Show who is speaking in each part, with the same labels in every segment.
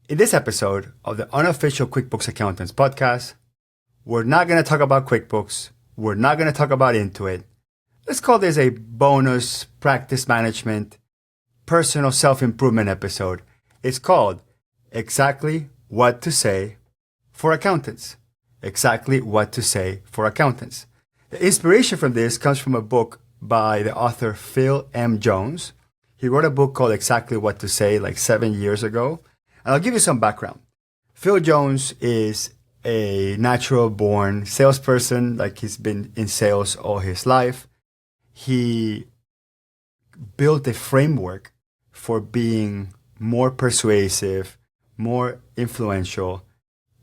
Speaker 1: In this episode of the Unofficial QuickBooks Accountants podcast, we're not going to talk about QuickBooks. We're not going to talk about Intuit. Let's call this a bonus practice management, personal self-improvement episode. It's called Exactly What to Say for Accountants. Exactly What to Say for Accountants. The inspiration from this comes from a book by the author Phil M. Jones. He wrote a book called Exactly What to Say like 7 years ago. And I'll give you some background. Phil Jones is a natural-born salesperson, like he's been in sales all his life. He built a framework for being more persuasive, more influential,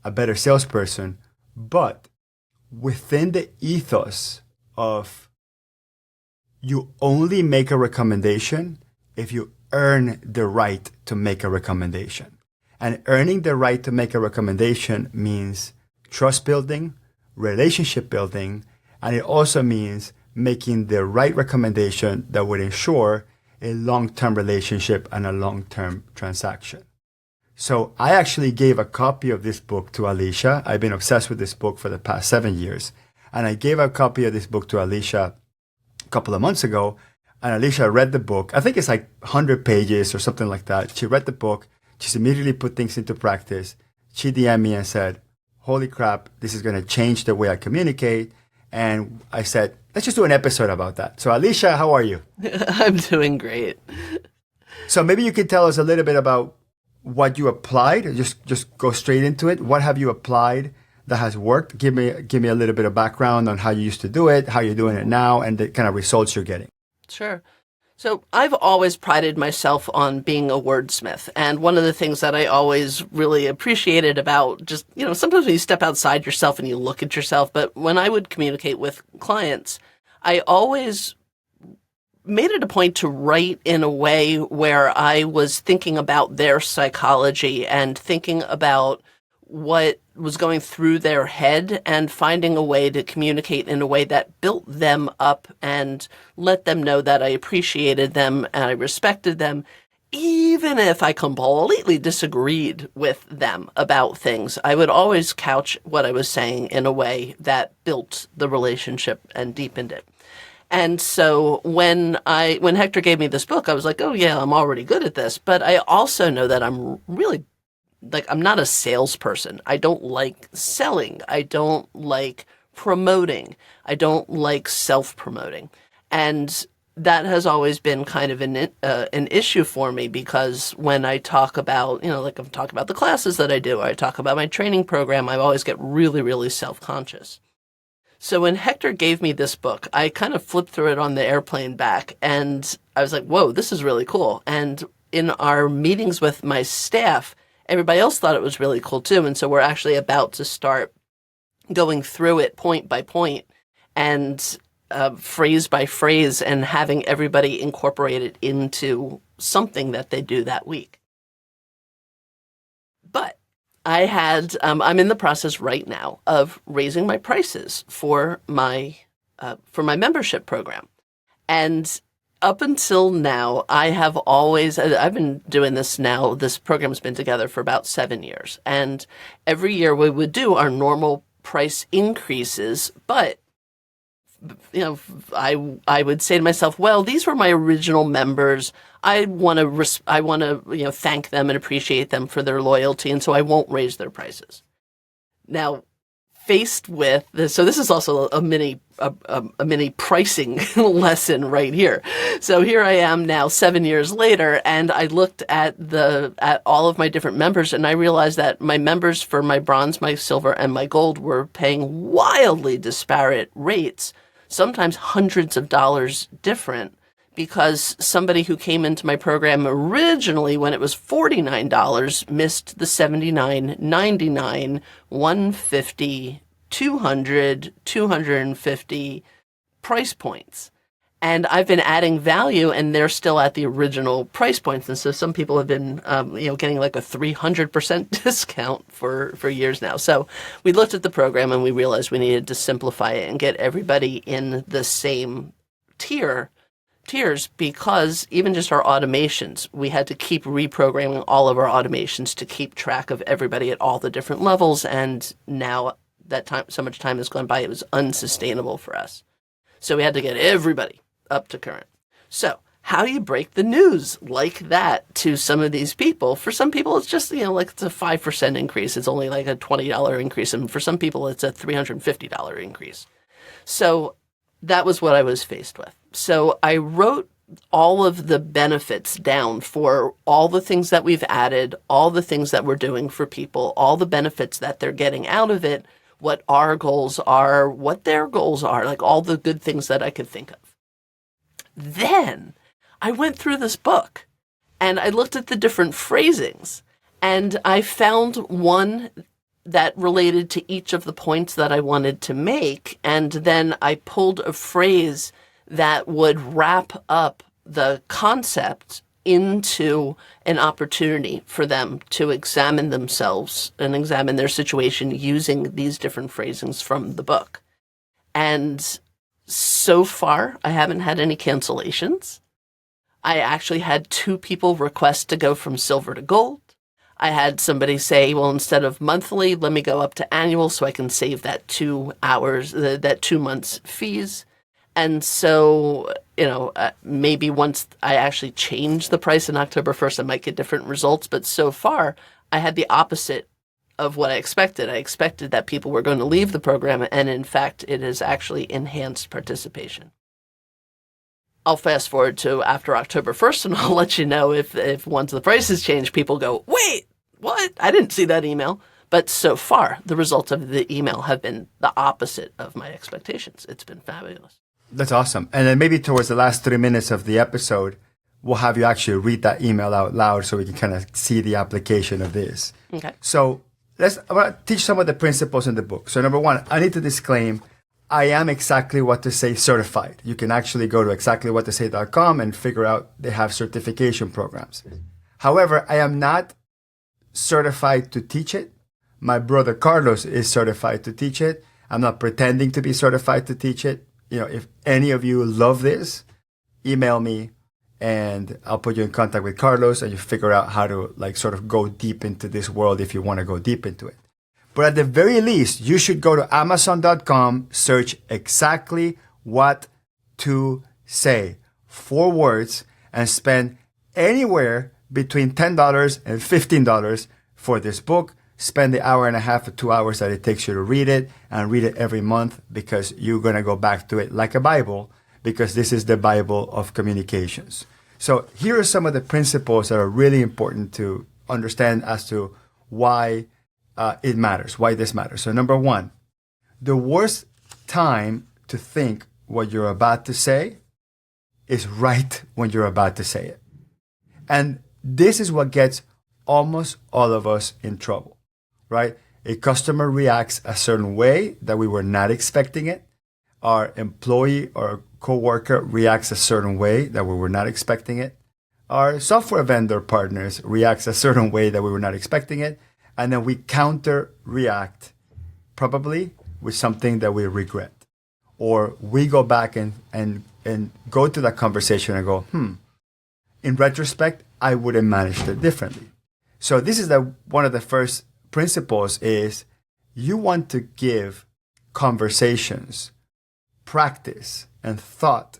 Speaker 1: a better salesperson, but within the ethos of you only make a recommendation if you earn the right to make a recommendation. And earning the right to make a recommendation means trust building, relationship building, and it also means making the right recommendation that would ensure a long-term relationship and a long-term transaction. So I actually gave a copy of this book to Alicia. I've been obsessed with this book for the past 7 years. And I gave a copy of this book to Alicia a couple of months ago. And Alicia read the book. I think it's like 100 pages or something like that. She read the book. She's immediately put things into practice. She DM'd me and said, holy crap, this is going to change the way I communicate. And I said, let's just do an episode about that. So Alicia, how are you?
Speaker 2: I'm doing great.
Speaker 1: So maybe you could tell us a little bit about what you applied. Just go straight into it. What have you applied that has worked? Give me a little bit of background on how you used to do it, how you're doing it now, and the kind of results you're getting.
Speaker 2: Sure. So I've always prided myself on being a wordsmith. And one of the things that I always really appreciated about just, sometimes when you step outside yourself and you look at yourself, but when I would communicate with clients, I always made it a point to write in a way where I was thinking about their psychology and thinking about what was going through their head and finding a way to communicate in a way that built them up and let them know that I appreciated them and I respected them, even if I completely disagreed with them about things. I would always couch what I was saying in a way that built the relationship and deepened it. And so when Hector gave me this book, I was like, oh yeah, I'm already good at this. But I also know that I'm really I'm not a salesperson. I don't like selling. I don't like promoting. I don't like self-promoting. And that has always been kind of an issue for me because when I talk about, I'm talking about the classes that I do, I talk about my training program, I always get really, really self-conscious. So when Hector gave me this book, I kind of flipped through it on the airplane back and I was like, whoa, this is really cool. And in our meetings with my staff, everybody else thought it was really cool too. And so we're actually about to start going through it point by point and phrase by phrase and having everybody incorporate it into something that they do that week. But I'm in the process right now of raising my prices for my membership program. And up until now, I've been doing this now. This program's been together for about 7 years. And every year we would do our normal price increases. But, I would say to myself, well, these were my original members. I want to, thank them and appreciate them for their loyalty. And so I won't raise their prices. Now, faced with this, so this is also a mini pricing lesson right here. So here I am now 7 years later, and I looked at all of my different members, and I realized that my members for my bronze, my silver, and my gold were paying wildly disparate rates, sometimes hundreds of dollars different, because somebody who came into my program originally when it was $49 missed the $79, $99, $150, $200, $250 price points. And I've been adding value, and they're still at the original price points. And so some people have been, getting like a 300% discount for years now. So we looked at the program and we realized we needed to simplify it and get everybody in the same tier tears because even just our automations, we had to keep reprogramming all of our automations to keep track of everybody at all the different levels. And now that time, so much time has gone by, it was unsustainable for us. So we had to get everybody up to current. So how do you break the news like that to some of these people? For some people, it's just, like it's a 5% increase. It's only like a $20 increase. And for some people, it's a $350 increase. So that was what I was faced with. So I wrote all of the benefits down for all the things that we've added, all the things that we're doing for people, all the benefits that they're getting out of it, what our goals are, what their goals are, like all the good things that I could think of. Then I went through this book and I looked at the different phrasings and I found one that related to each of the points that I wanted to make. And then I pulled a phrase that would wrap up the concept into an opportunity for them to examine themselves and examine their situation using these different phrasings from the book. And so far, I haven't had any cancellations. I actually had 2 people request to go from silver to gold. I had somebody say, well, instead of monthly, let me go up to annual so I can save that 2 hours, that 2 months fees. And so, maybe once I actually change the price on October 1st, I might get different results. But so far, I had the opposite of what I expected. I expected that people were going to leave the program. And in fact, it has actually enhanced participation. I'll fast forward to after October 1st, and I'll let you know if once the prices change, people go, wait, what? I didn't see that email. But so far, the results of the email have been the opposite of my expectations. It's been fabulous.
Speaker 1: That's awesome. And then maybe towards the last 3 minutes of the episode, we'll have you actually read that email out loud so we can kind of see the application of this.
Speaker 2: Okay.
Speaker 1: So I'm going to teach some of the principles in the book. So number 1, I need to disclaim, I am Exactly What to Say certified. You can actually go to exactlywhattosay.com and figure out they have certification programs. However, I am not certified to teach it. My brother Carlos is certified to teach it. I'm not pretending to be certified to teach it. If any of you love this, email me and I'll put you in contact with Carlos and you figure out how to sort of go deep into this world if you want to go deep into it. But at the very least, you should go to Amazon.com, search Exactly What to Say, 4 words, and spend anywhere between $10 and $15 for this book. Spend the hour and a half or 2 hours that it takes you to read it, and read it every month because you're going to go back to it like a Bible, because this is the Bible of communications. So here are some of the principles that are really important to understand as to why it matters, why this matters. So number 1, the worst time to think what you're about to say is right when you're about to say it. And this is what gets almost all of us in trouble, right? A customer reacts a certain way that we were not expecting it. Our employee or coworker reacts a certain way that we were not expecting it. Our software vendor partners reacts a certain way that we were not expecting it. And then we counter-react, probably with something that we regret. Or we go back and go to that conversation and go, in retrospect, I would have managed it differently. So this is one of the first principles is you want to give conversations practice and thought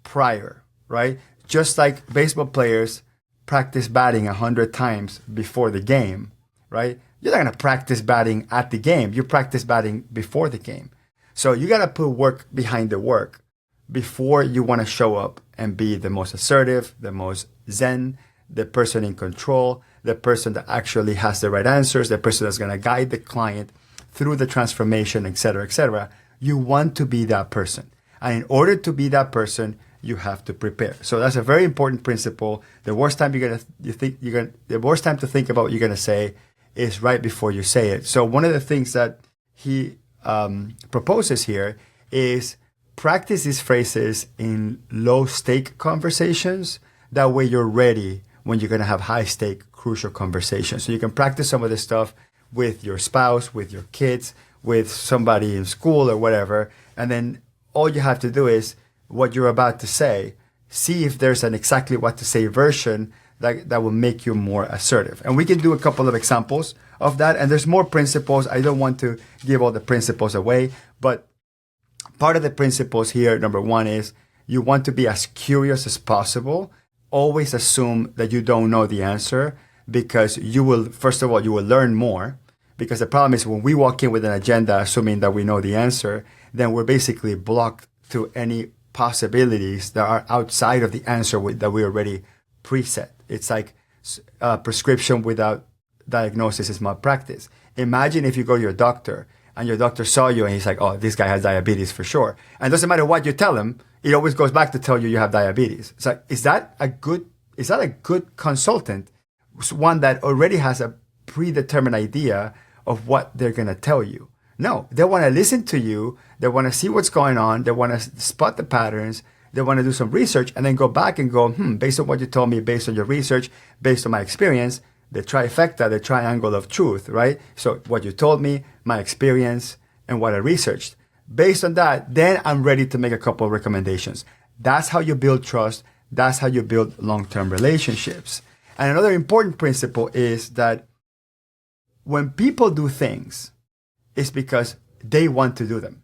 Speaker 1: prior, right? Just like baseball players practice batting 100 times before the game, right? You're not going to practice batting at the game. You practice batting before the game. So you got to put work behind the work before you want to show up and be the most assertive, the most zen, the person in control, the person that actually has the right answers, the person that's going to guide the client through the transformation, et cetera, et cetera. You want to be that person. And in order to be that person, you have to prepare. So that's a very important principle. The worst time the worst time to think about what you're going to say is right before you say it. So one of the things that he proposes here is practice these phrases in low-stake conversations. That way you're ready when you're going to have high-stake, crucial conversations. So you can practice some of this stuff with your spouse, with your kids, with somebody in school or whatever. And then all you have to do is what you're about to say see if there's an exactly what to say version that will make you more assertive. And we can do a couple of examples of that. And there's more principles. I don't want to give all the principles away, but part of the principles here, number one, is you want to be as curious as possible. Always assume that you don't know the answer, because you will, first of all, you will learn more. Because the problem is when we walk in with an agenda, assuming that we know the answer, then we're basically blocked to any possibilities that are outside of the answer that we already preset. It's like prescription without diagnosis is malpractice. Imagine if you go to your doctor and your doctor saw you and he's like, oh, this guy has diabetes for sure. And it doesn't matter what you tell him, it always goes back to tell you you have diabetes. It's like, is that a good consultant? One that already has a predetermined idea of what they're going to tell you. No, they want to listen to you. They want to see what's going on. They want to spot the patterns. They want to do some research and then go back and go, based on what you told me, based on your research, based on my experience, the trifecta, the triangle of truth, right? So what you told me, my experience, and what I researched. Based on that, then I'm ready to make a couple of recommendations. That's how you build trust. That's how you build long-term relationships. And another important principle is that when people do things, it's because they want to do them.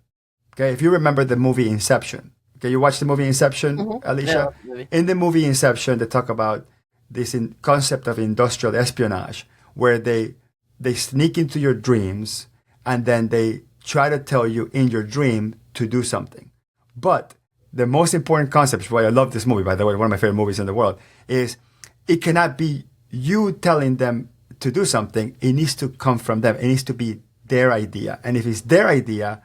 Speaker 1: Okay, if you remember the movie Inception, okay, you watched the movie Inception, Alicia? Yeah, in the movie Inception, they talk about this concept of industrial espionage, where they sneak into your dreams and then they try to tell you in your dream to do something. But the most important concept, which is why I love this movie, by the way, one of my favorite movies in the world, is it cannot be you telling them to do something. It needs to come from them. It needs to be their idea. And if it's their idea,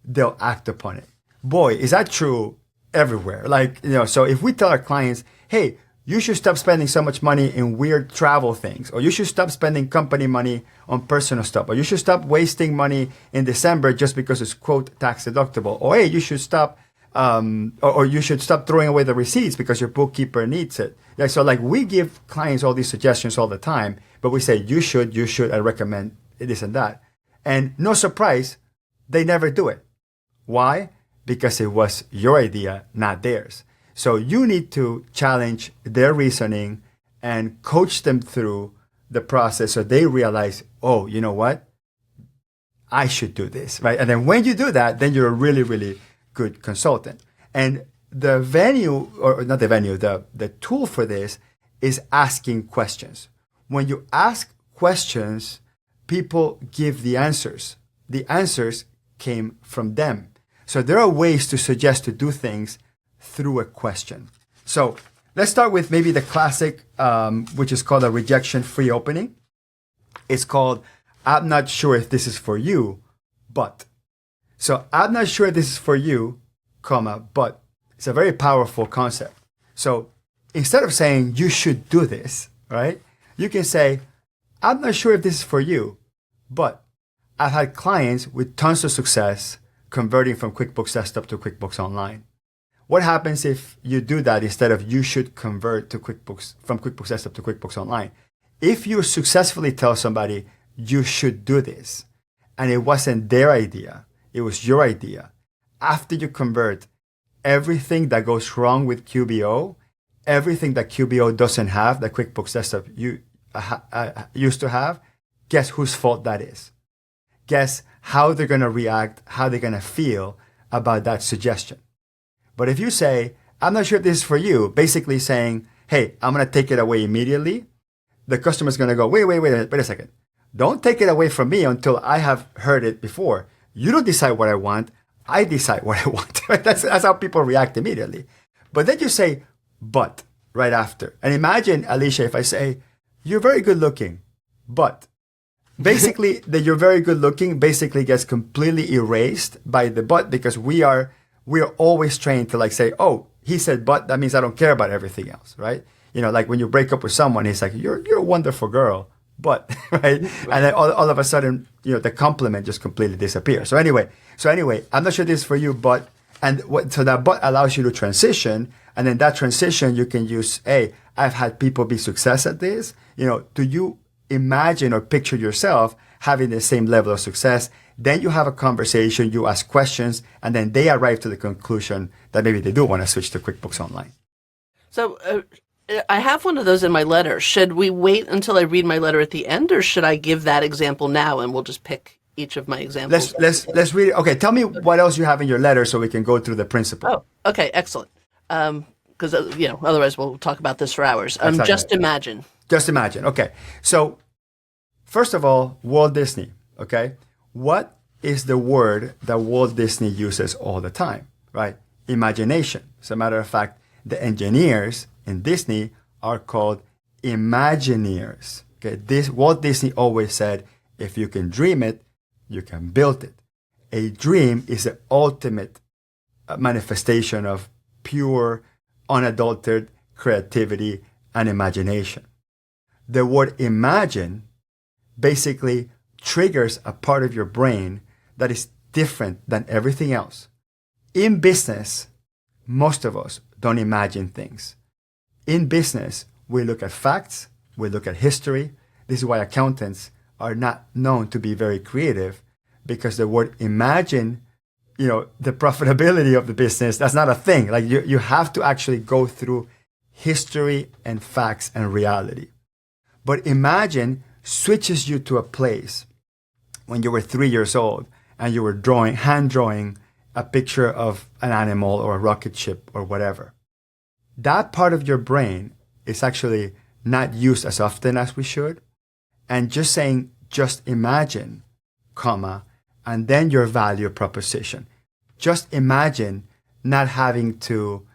Speaker 1: they'll act upon it. Boy, is that true everywhere. Like, so if we tell our clients, hey, you should stop spending so much money in weird travel things, or you should stop spending company money on personal stuff, or you should stop wasting money in December just because it's, quote, tax deductible, or hey, you should stop, or you should stop throwing away the receipts because your bookkeeper needs it. Yeah, so like we give clients all these suggestions all the time, but we say, you should, I recommend this and that. And no surprise, they never do it. Why? Because it was your idea, not theirs. So you need to challenge their reasoning and coach them through the process so they realize, oh, you know what? I should do this, right? And then when you do that, then you're a really, really good consultant. And the venue, or not the venue, the tool for this is asking questions. When you ask questions, people give the answers. The answers came from them. So there are ways to suggest to do things through a question. So let's start with maybe the classic, which is called a rejection-free opening. It's called, I'm not sure if this is for you, but. So I'm not sure if this is for you, comma, but. It's a very powerful concept. So instead of saying you should do this, right? You can say, I'm not sure if this is for you, but I've had clients with tons of success converting from QuickBooks Desktop to QuickBooks Online. What happens if you do that instead of you should convert to QuickBooks from QuickBooks Desktop to QuickBooks Online? If you successfully tell somebody you should do this, and it wasn't their idea, it was your idea, after you convert, everything that goes wrong with QBO, everything that QBO doesn't have, that QuickBooks Desktop used to have, guess whose fault that is? Guess how they're going to react, how they're going to feel about that suggestion. But if you say, I'm not sure if this is for you, basically saying, hey, I'm going to take it away immediately, the customer's going to go, wait a second. Don't take it away from me until I have heard it before. You don't decide what I want. I decide what I want. That's how people react immediately. But then you say, but, right after. And imagine, Alicia, if I say, you're very good looking, but. Basically, that you're very good looking basically gets completely erased by the but, because we are always trained to like say, oh, he said but, that means I don't care about everything else, right? Like when you break up with someone, he's like, you're a wonderful girl, but, right? And then all of a sudden, the compliment just completely disappears. So anyway, I'm not sure this is for you, but, so that but allows you to transition. And then that transition, you can use, hey, I've had people be success at this. Do you imagine or picture yourself having the same level of success? Then you have a conversation, you ask questions, and then they arrive to the conclusion that maybe they do want to switch to QuickBooks Online.
Speaker 2: So I have one of those in my letter. Should we wait until I read my letter at the end, or should I give that example now and we'll just pick each of my examples?
Speaker 1: Let's read it. Okay, tell me what else you have in your letter so we can go through the principle.
Speaker 2: Oh, okay, excellent. Because otherwise we'll talk about this for hours.
Speaker 1: Exactly.
Speaker 2: Just imagine.
Speaker 1: Just imagine. Okay, so first of all, Walt Disney. Okay, what is the word that Walt Disney uses all the time? Right, imagination. As a matter of fact, the engineers in Disney are called Imagineers. Okay, Walt Disney always said, if you can dream it, you can build it. A dream is the ultimate manifestation of pure, unadulterated creativity and imagination. The word imagine basically triggers a part of your brain that is different than everything else. In business, most of us don't imagine things. In business, we look at facts, we look at history. This is why accountants are not known to be very creative, because the word imagine, the profitability of the business, that's not a thing. Like you have to actually go through history and facts and reality. But imagine switches you to a place when you were 3 years old and you were hand drawing a picture of an animal or a rocket ship or whatever. That part of your brain is actually not used as often as we should. And just saying, just imagine, comma, and then your value proposition. Just imagine not having to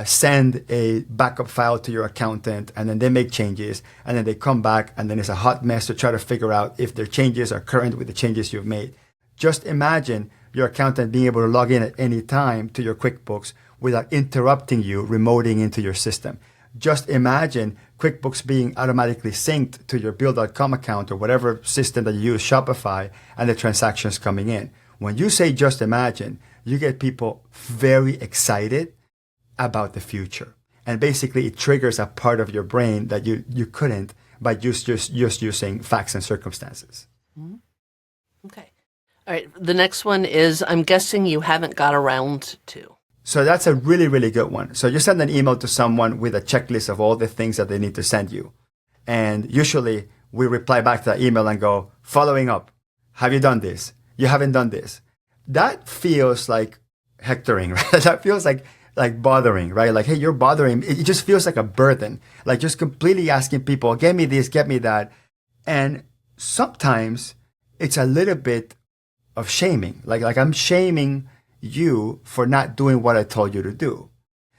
Speaker 1: send a backup file to your accountant, and then they make changes, and then they come back, and then it's a hot mess to try to figure out if their changes are current with the changes you've made. Just imagine your accountant being able to log in at any time to your QuickBooks without interrupting you, remoting into your system. Just imagine QuickBooks being automatically synced to your Bill.com account or whatever system that you use, Shopify, and the transactions coming in. When you say just imagine, you get people very excited about the future. And basically it triggers a part of your brain that you couldn't by just using facts and circumstances.
Speaker 2: Mm-hmm. Okay. All right. The next one is, I'm guessing you haven't got around to.
Speaker 1: So that's a really, really good one. So you send an email to someone with a checklist of all the things that they need to send you. And usually we reply back to that email and go, following up. Have you done this? You haven't done this. That feels like hectoring, right? That feels like bothering, right? Like, hey, you're bothering. It just feels like a burden. Like just completely asking people, get me this, get me that. And sometimes it's a little bit of shaming. Like I'm shaming you for not doing what I told you to do.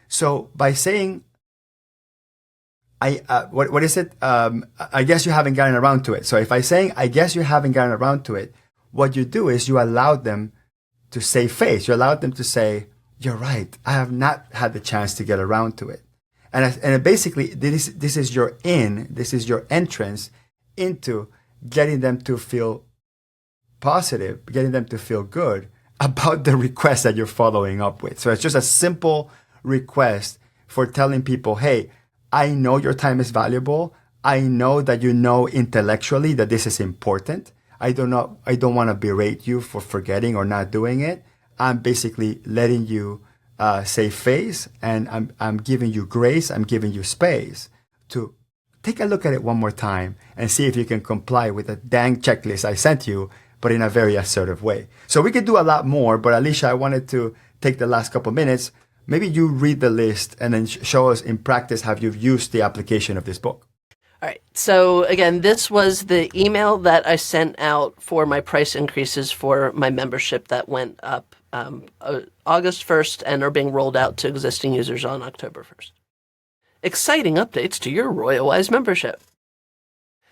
Speaker 1: So by saying, what is it? I guess you haven't gotten around to it. So if I'm saying, I guess you haven't gotten around to it, what you do is you allow them to save face. You allow them to say, you're right. I have not had the chance to get around to it. And basically, this is your this is your entrance into getting them to feel positive, getting them to feel good about the request that you're following up with. So it's just a simple request for telling people, hey, I know your time is valuable. I know that you know intellectually that this is important. I don't want to berate you for forgetting or not doing it. I'm basically letting you save face, and I'm giving you grace. I'm giving you space to take a look at it one more time and see if you can comply with the dang checklist I sent you, but in a very assertive way. So we could do a lot more, but Alicia, I wanted to take the last couple minutes. Maybe you read the list and then show us in practice how you've used the application of this book.
Speaker 2: All right. So again, this was the email that I sent out for my price increases for my membership that went up August 1st and are being rolled out to existing users on October 1st. Exciting updates to your RoyalWise membership.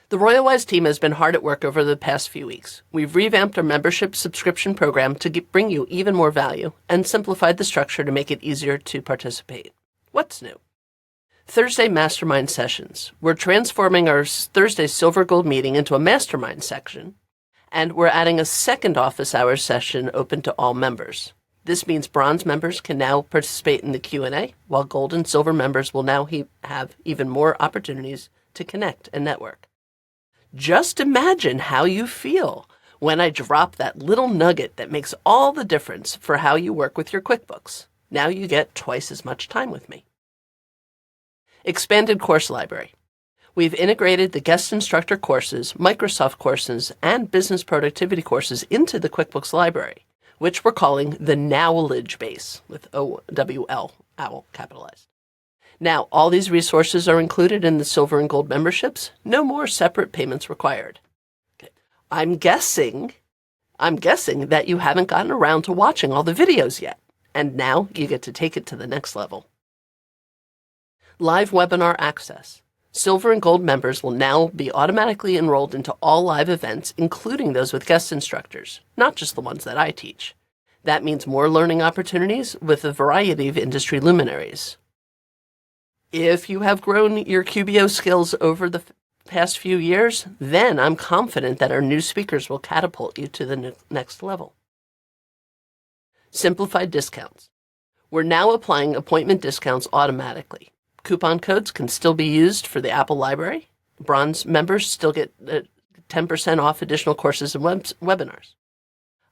Speaker 2: The RoyalWise team has been hard at work over the past few weeks. We've revamped our membership subscription program to bring you even more value and simplified the structure to make it easier to participate. What's new? Thursday Mastermind Sessions. We're transforming our Thursday Silver Gold meeting into a mastermind section, and we're adding a second office hours session open to all members. This means bronze members can now participate in the Q&A, while gold and silver members will now have even more opportunities to connect and network. Just imagine how you feel when I drop that little nugget that makes all the difference for how you work with your QuickBooks. Now you get twice as much time with me. Expanded course library. We've integrated the guest instructor courses, Microsoft courses, and business productivity courses into the QuickBooks library, which we're calling the Knowledge Base, with OWL, OWL capitalized. Now, all these resources are included in the silver and gold memberships. No more separate payments required. Okay. I'm guessing that you haven't gotten around to watching all the videos yet, and now you get to take it to the next level. Live webinar access. Silver and Gold members will now be automatically enrolled into all live events, including those with guest instructors, not just the ones that I teach. That means more learning opportunities with a variety of industry luminaries. If you have grown your QBO skills over the past few years, then I'm confident that our new speakers will catapult you to the next level. Simplified discounts. We're now applying appointment discounts automatically. Coupon codes can still be used for the Apple Library. Bronze members still get 10% off additional courses and webinars.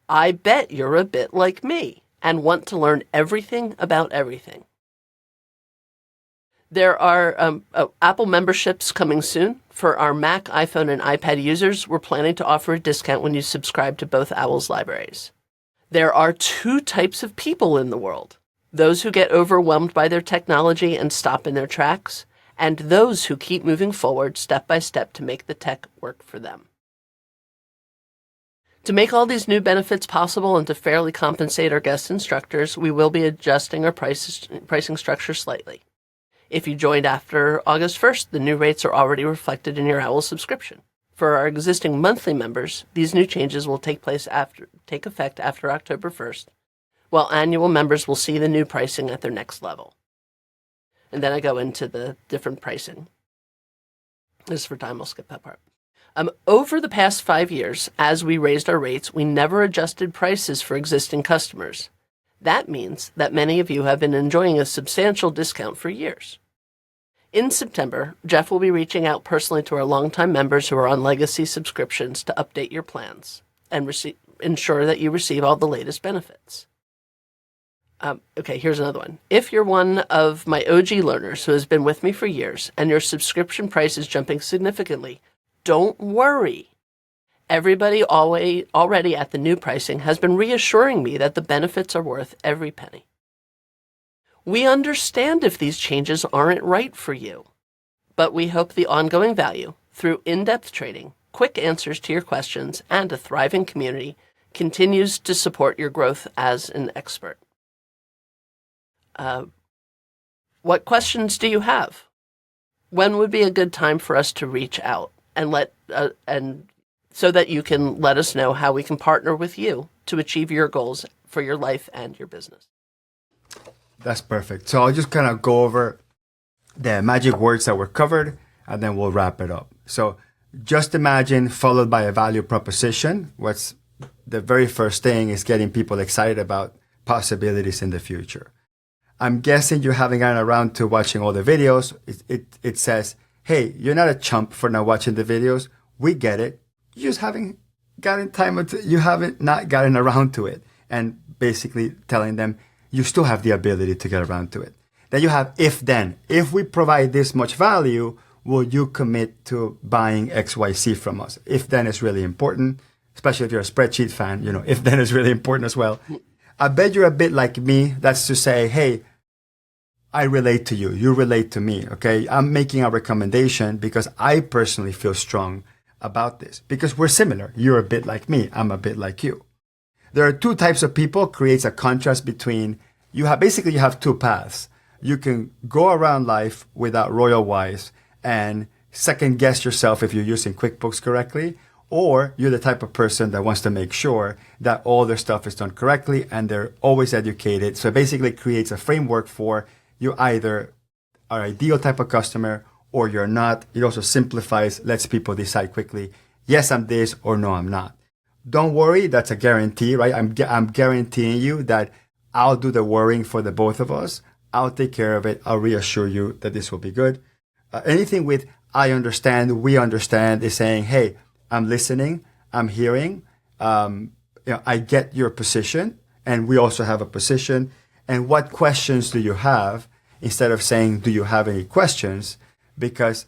Speaker 2: I bet you're a bit like me and want to learn everything about everything. There are Apple memberships coming soon. For our Mac, iPhone, and iPad users, we're planning to offer a discount when you subscribe to both Owl's libraries. There are two types of people in the world. Those who get overwhelmed by their technology and stop in their tracks, and those who keep moving forward step by step to make the tech work for them. To make all these new benefits possible and to fairly compensate our guest instructors, we will be adjusting our pricing structure slightly. If you joined after August 1st, the new rates are already reflected in your Owl subscription. For our existing monthly members, these new changes will take effect after October 1st, while annual members will see the new pricing at their next level. And then I go into the different pricing. Just for time, I'll skip that part. Over the past 5 years, as we raised our rates, we never adjusted prices for existing customers. That means that many of you have been enjoying a substantial discount for years. In September, Jeff will be reaching out personally to our longtime members who are on legacy subscriptions to update your plans and ensure that you receive all the latest benefits. Okay, here's another one. If you're one of my OG learners who has been with me for years and your subscription price is jumping significantly, don't worry. Everybody already at the new pricing has been reassuring me that the benefits are worth every penny. We understand if these changes aren't right for you, but we hope the ongoing value through in-depth training, quick answers to your questions, and a thriving community continues to support your growth as an expert. What questions do you have? When would be a good time for us to reach out and so that you can let us know how we can partner with you to achieve your goals for your life and your business?
Speaker 1: That's perfect. So I'll just kind of go over the magic words that were covered, and then we'll wrap it up. So just imagine followed by a value proposition. What's the very first thing is getting people excited about possibilities in the future. I'm guessing you haven't gotten around to watching all the videos. It says, hey, you're not a chump for not watching the videos. We get it. You just haven't gotten you haven't not gotten around to it. And basically telling them you still have the ability to get around to it. Then you have if then. If we provide this much value, will you commit to buying XYZ from us? If then is really important, especially if you're a spreadsheet fan, if then is really important as well. I bet you're a bit like me. That's to say, hey, I relate to you. You relate to me. Okay. I'm making a recommendation because I personally feel strong about this because we're similar. You're a bit like me. I'm a bit like you. There are two types of people. Creates a contrast between you have two paths. You can go around life without royal wise and second guess yourself if you're using QuickBooks correctly, or you're the type of person that wants to make sure that all their stuff is done correctly and they're always educated. So it basically creates a framework for you either are ideal type of customer or you're not. It also simplifies, lets people decide quickly, yes, I'm this, or no, I'm not. Don't worry, that's a guarantee, right? I'm guaranteeing you that I'll do the worrying for the both of us. I'll take care of it. I'll reassure you that this will be good. Anything with I understand, we understand is saying, hey, I'm listening, I'm hearing, I get your position, and we also have a position. And what questions do you have? instead of saying, do you have any questions? Because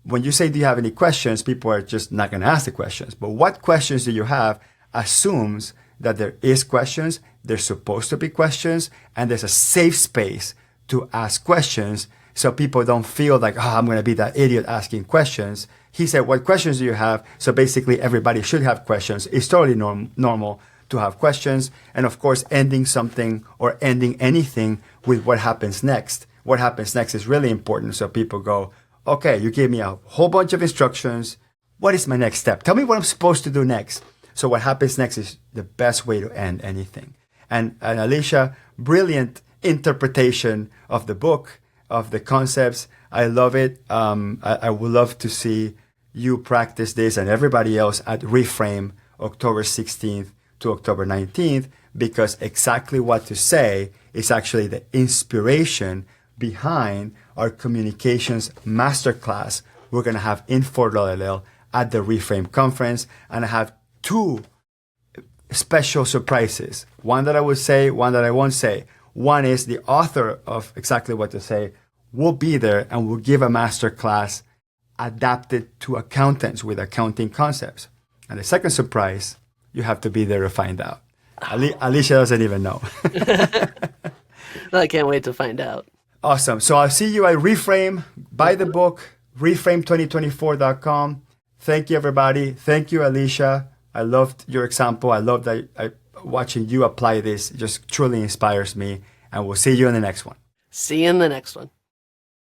Speaker 1: when you say, do you have any questions, people are just not going to ask the questions. But what questions do you have assumes that there is questions, there's supposed to be questions, and there's a safe space to ask questions so people don't feel like, oh, I'm going to be that idiot asking questions. He said, what questions do you have? So basically, everybody should have questions. It's totally normal to have questions. And of course, ending something or ending anything with what happens next. What happens next is really important. So people go, okay, you gave me a whole bunch of instructions. What is my next step? Tell me what I'm supposed to do next. So what happens next is the best way to end anything. And Alicia, brilliant interpretation of the book, of the concepts. I love it. I would love to see you practice this and everybody else at Reframe October 16th to October 19th, because exactly what to say is actually the inspiration behind our communications masterclass we're going to have in Fort Lauderdale at the Reframe conference. And I have 2 special surprises. One that I would say, one that I won't say. One is the author of Exactly What to Say will be there and will give a master class adapted to accountants with accounting concepts. And the second surprise, you have to be there to find out. Alicia doesn't even know.
Speaker 2: I can't wait to find out.
Speaker 1: Awesome. So I'll see you at Reframe. Buy the book, reframe2024.com. Thank you, everybody. Thank you, Alicia. I loved your example. I love that watching you apply this. It just truly inspires me. And we'll see you in the next one.
Speaker 2: See you in the next one.